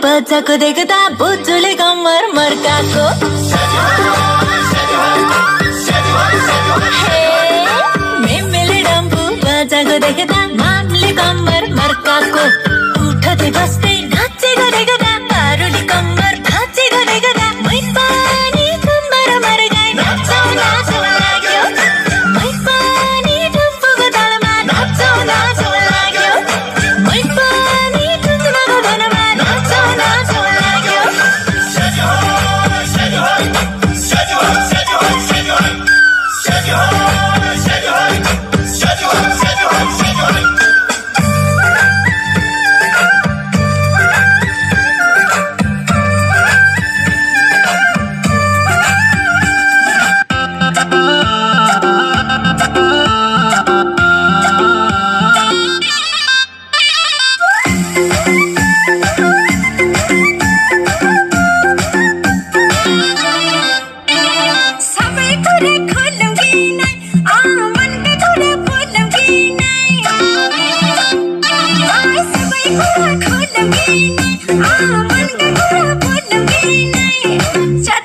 बच्चाको देख्दा बोजूले कम्मर मर्काको मेमेले डम्बु बच्चाको देख्दा मामले कम्मर मर्काको उठते बस्दै नाचेको देख्दा पारुले कम्मर भाँचेको देख्दा मै पनि कम्मर मर्काई नाचौँ नाचौँ लाग्यो मै पनि डम्बुको तालमा नाचौँ नाचौँ लाग्यो मै पनि टुङ्गोको धुनमा नाचौँ नाचौँ लाग्यो Shut